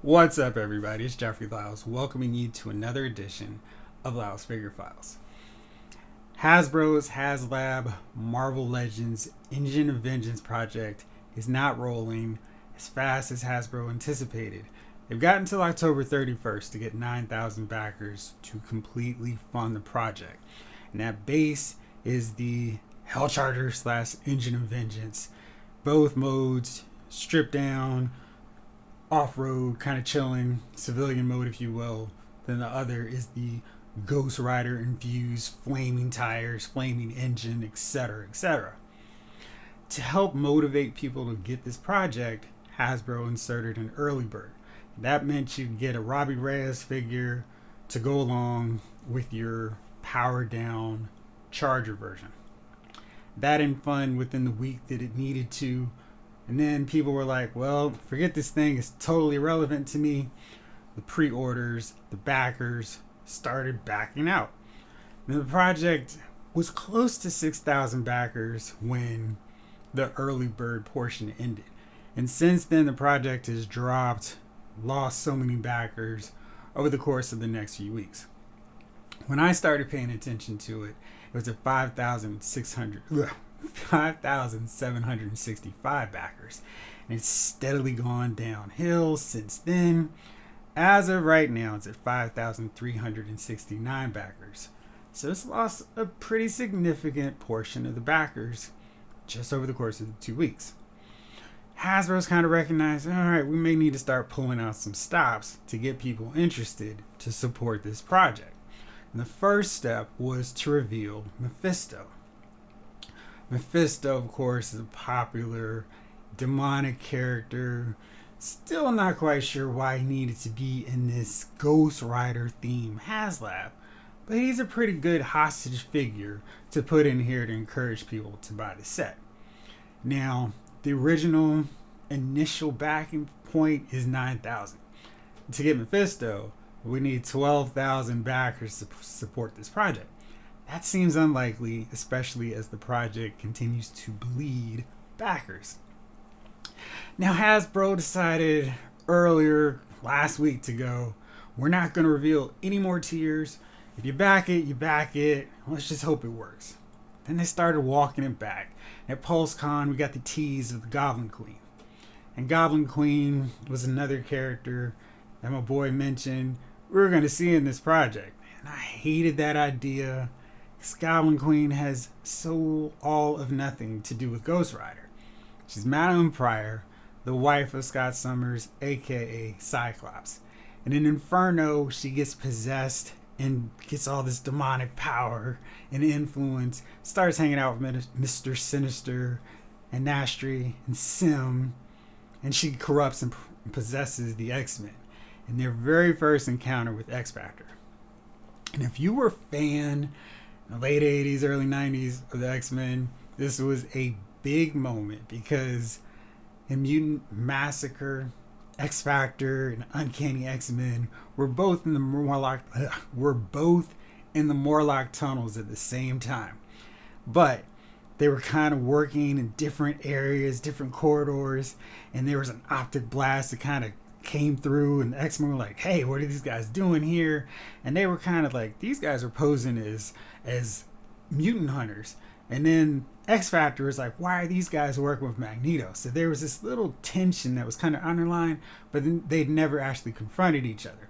What's up, everybody? It's Jeffrey Lyles, welcoming you to another edition of Lyles Figure Files. Hasbro's HasLab Marvel Legends Engine of Vengeance project is not rolling as fast as Hasbro anticipated. They've got until October 31st to get 9,000 backers to completely fund the project. And that base is the Hell Charger / Engine of Vengeance. Both modes, stripped down, off-road, kind of chilling, civilian mode, if you will. Then the other is the Ghost Rider infused, flaming tires, flaming engine, etc., etc. To help motivate people to get this project, Hasbro inserted an early bird. That meant you'd get a Robbie Reyes figure to go along with your powered down Charger version. That didn't fund within the week that it needed to. And then people were like, well, forget this thing, it's totally irrelevant to me. The pre-orders, the backers started backing out. Now, the project was close to 6,000 backers when the early bird portion ended. And since then, the project has dropped, lost so many backers over the course of the next few weeks. When I started paying attention to it, it was at 5,765 backers, and it's steadily gone downhill since then. As of right now, it's at 5,369 backers, so it's lost a pretty significant portion of the backers just over the course of the 2 weeks. Hasbro's kind of recognized, all right, we may need to start pulling out some stops to get people interested to support this project. And the first step was to reveal Mephisto. Mephisto, of course, is a popular demonic character. Still not quite sure why he needed to be in this Ghost Rider theme HasLab, but he's a pretty good hostage figure to put in here to encourage people to buy the set. Now, the original initial backing point is 9,000. To get Mephisto, we need 12,000 backers to support this project. That seems unlikely, especially as the project continues to bleed backers. Now, Hasbro decided earlier last week to go, we're not going to reveal any more tiers. If you back it, you back it. Let's just hope it works. Then they started walking it back. At PulseCon, we got the tease of the Goblin Queen. And Goblin Queen was another character that my boy mentioned we were going to see in this project. And I hated that idea. Because Goblin Queen has so all of nothing to do with Ghost Rider. She's Madame Pryor, the wife of Scott Summers, aka Cyclops. And in Inferno, she gets possessed and gets all this demonic power and influence. Starts hanging out with Mr. Sinister and Nastri and Sim. And she corrupts and possesses the X-Men in their very first encounter with X-Factor. And if you were a fan in the late 80s, early 90s of the X-Men, this was a big moment because in Mutant Massacre, X-Factor, and Uncanny X-Men were both in the Morlock tunnels at the same time. But they were kind of working in different areas, different corridors, and there was an optic blast that kind of came through, and the X-Men were like, hey, what are these guys doing here? And they were kind of like, these guys are posing as mutant hunters. And then X-Factor was like, why are these guys working with Magneto? So there was this little tension that was kind of underlined, but then they'd never actually confronted each other.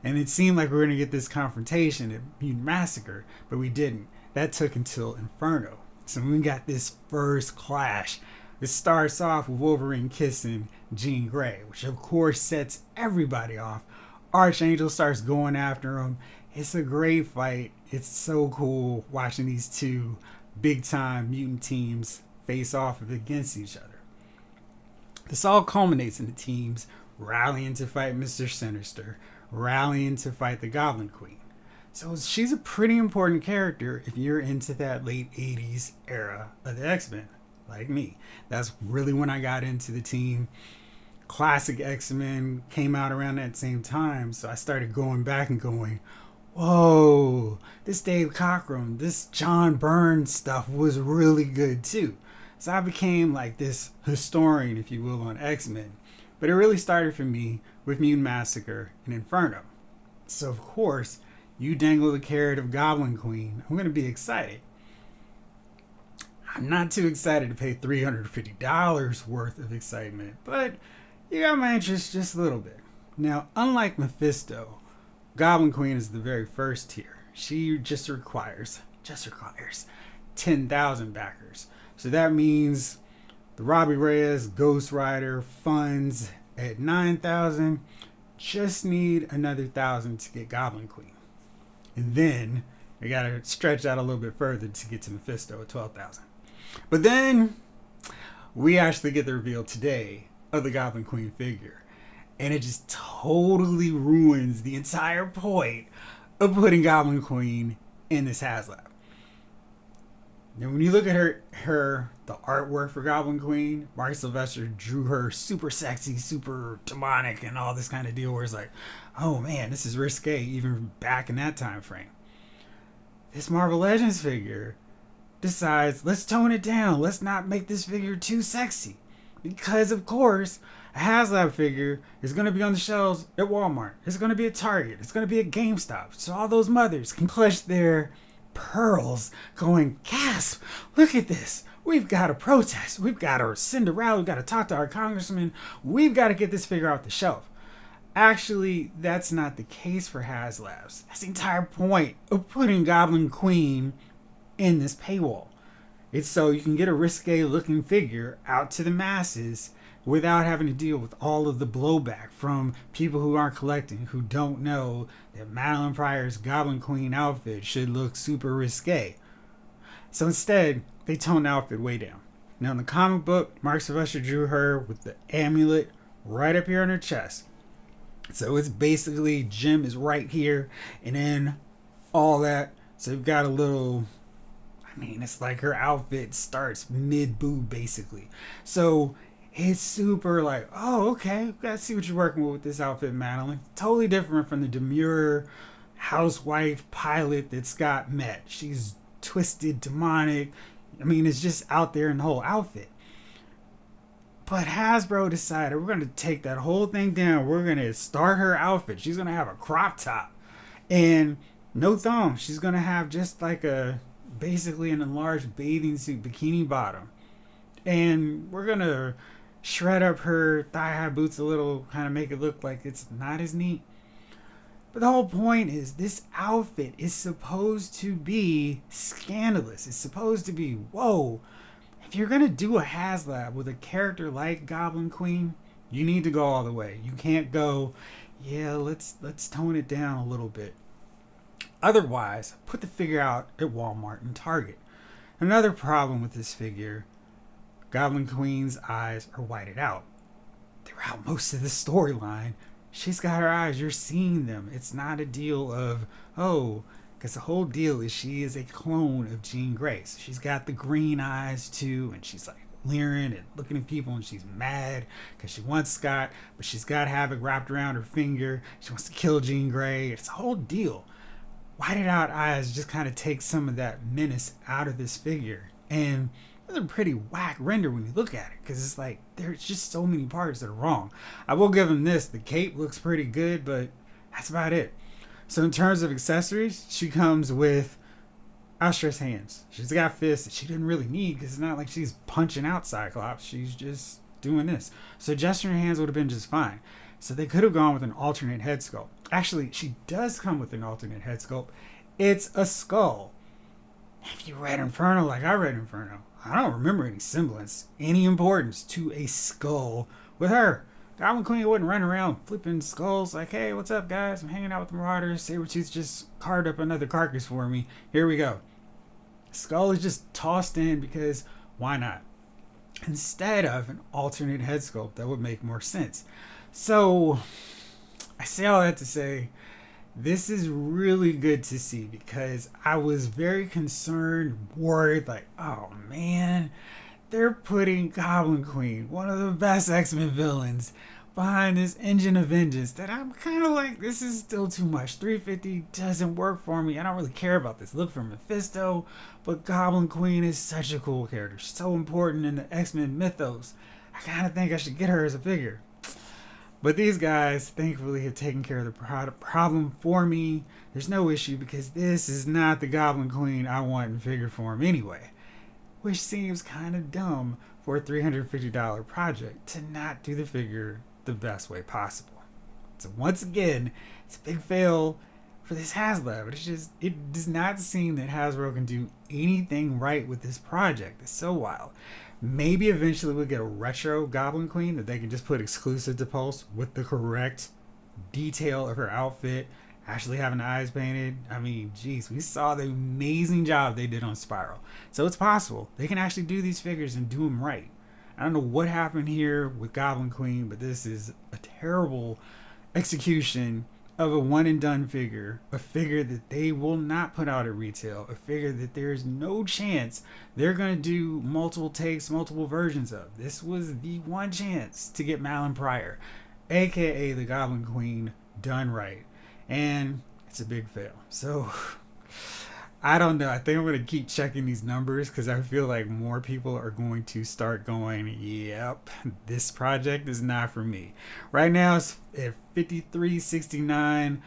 And it seemed like we were going to get this confrontation at Mutant Massacre, but we didn't. That took until Inferno. So we got this first clash. It starts off with Wolverine kissing Jean Grey, which of course sets everybody off. Archangel starts going after him. It's a great fight. It's so cool watching these two big time mutant teams face off against each other. This all culminates in the teams rallying to fight Mr. Sinister, rallying to fight the Goblin Queen. So she's a pretty important character if you're into that late 80s era of the X-Men, like me. That's really when I got into the team. Classic X-Men came out around that same time, so I started going back and going, whoa, this Dave Cockrum, this John Byrne stuff was really good too. So I became like this historian, if you will, on X-Men. But it really started for me with Mutant Massacre and Inferno. So of course, you dangle the carrot of Goblin Queen. I'm going to be excited. I'm not too excited to pay $350 worth of excitement, but you got my interest just a little bit. Now, unlike Mephisto, Goblin Queen is the very first tier. She just requires 10,000 backers. So that means the Robbie Reyes Ghost Rider funds at 9,000 just need another 1,000 to get Goblin Queen. And then we gotta stretch out a little bit further to get to Mephisto at 12,000. But then we actually get the reveal today of the Goblin Queen figure. And it just totally ruins the entire point of putting Goblin Queen in this HasLab. Now, when you look at the artwork for Goblin Queen, Mark Sylvester drew her super sexy, super demonic, and all this kind of deal where it's like, oh man, this is risque, even back in that time frame. This Marvel Legends figure decides, let's tone it down. Let's not make this figure too sexy. Because, of course, a HasLab figure is going to be on the shelves at Walmart. It's going to be at Target. It's going to be at GameStop. So all those mothers can clutch their pearls going, gasp, look at this. We've got to protest. We've got to send a rally. We've got to talk to our congressman. We've got to get this figure off the shelf. Actually, that's not the case for HasLab's. That's the entire point of putting Goblin Queen in this paywall. It's so you can get a risque looking figure out to the masses without having to deal with all of the blowback from people who aren't collecting, who don't know that Madeline Pryor's Goblin Queen outfit should look super risque. So instead, they toned the outfit way down. Now in the comic book, Mark Sylvester drew her with the amulet right up here on her chest. So it's basically Jim is right here and then all that. So you've got a little, it's like her outfit starts mid-boob basically. So it's super like, oh, okay, gotta see what you're working with this outfit, Madeline. Totally different from the demure housewife pilot that Scott met. She's twisted, demonic. It's just out there in the whole outfit. But Hasbro decided we're going to take that whole thing down. We're going to start her outfit. She's going to have a crop top and no thong. She's going to have just like basically an enlarged bathing suit bikini bottom. And we're going to shred up her thigh-high boots a little, kind of make it look like it's not as neat. But the whole point is this outfit is supposed to be scandalous. It's supposed to be, whoa. If you're going to do a HasLab with a character like Goblin Queen, you need to go all the way. You can't go, yeah, let's tone it down a little bit. Otherwise, put the figure out at Walmart and Target. Another problem with this figure, Goblin Queen's eyes are whited out. Throughout most of the storyline, she's got her eyes, you're seeing them. It's not a deal of, because the whole deal is she is a clone of Jean Grey. So she's got the green eyes too, and she's like leering and looking at people, and she's mad because she wants Scott, but she's got Havoc wrapped around her finger. She wants to kill Jean Grey. It's a whole deal. Whited out eyes just kind of take some of that menace out of this figure. And it's a pretty whack render when you look at it, because it's like there's just so many parts that are wrong. I will give him this. The cape looks pretty good, but that's about it. So in terms of accessories, she comes with outstretched hands. She's got fists that she didn't really need, because it's not like she's punching out Cyclops. She's just doing this. So gesturing hands would have been just fine. So they could have gone with an alternate head sculpt. Actually, she does come with an alternate head sculpt. It's a skull. If you read Inferno like I read Inferno, I don't remember any semblance, any importance to a skull with her. Goblin Queen wouldn't run around flipping skulls like, hey, what's up, guys? I'm hanging out with the Marauders. Sabretooth just carved up another carcass for me. Here we go. Skull is just tossed in because why not? Instead of an alternate head sculpt, that would make more sense. So I say all that to say, this is really good to see, because I was very concerned, worried, like, oh man, they're putting Goblin Queen, one of the best X-Men villains, behind this engine of vengeance that I'm kind of like, this is still too much. $350 doesn't work for me. I don't really care about this look from Mephisto, but Goblin Queen is such a cool character, so important in the X-Men mythos. I kind of think I should get her as a figure. But these guys, thankfully, have taken care of the problem for me. There's no issue because this is not the Goblin Queen I want in figure form anyway. Which seems kind of dumb for a $350 project to not do the figure the best way possible. So once again, it's a big fail for this HasLab. It does not seem that Hasbro can do anything right with this project. It's so wild. Maybe eventually we'll get a retro Goblin Queen that they can just put exclusive to Pulse with the correct detail of her outfit, actually having the eyes painted. I mean, geez, we saw the amazing job they did on Spiral. So it's possible. They can actually do these figures and do them right. I don't know what happened here with Goblin Queen, but this is a terrible execution of a one and done figure, a figure that they will not put out at retail, a figure that there is no chance they're going to do multiple takes, multiple versions of. This was the one chance to get Malin Pryor, aka the Goblin Queen, done right. And it's a big fail. So I don't know. I think I'm going to keep checking these numbers because I feel like more people are going to start going, yep, this project is not for me. Right now it's at 53.69.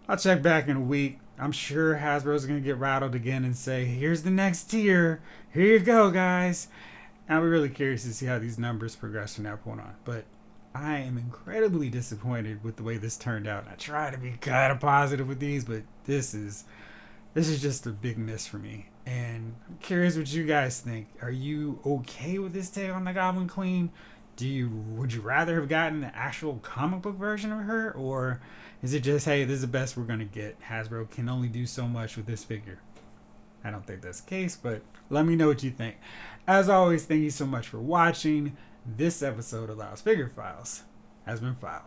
I'll check back in a week. I'm sure Hasbro's going to get rattled again and say, here's the next tier. Here you go, guys. I'll be really curious to see how these numbers progress from that point on. But I am incredibly disappointed with the way this turned out. I try to be kind of positive with these, but this is just a big miss for me. And I'm curious what you guys think. Are you okay with this take on the Goblin Queen? Would you rather have gotten the actual comic book version of her? Or is it just, hey, this is the best we're going to get. Hasbro can only do so much with this figure. I don't think that's the case, but let me know what you think. As always, thank you so much for watching. This episode of Loud's Figure Files has been filed.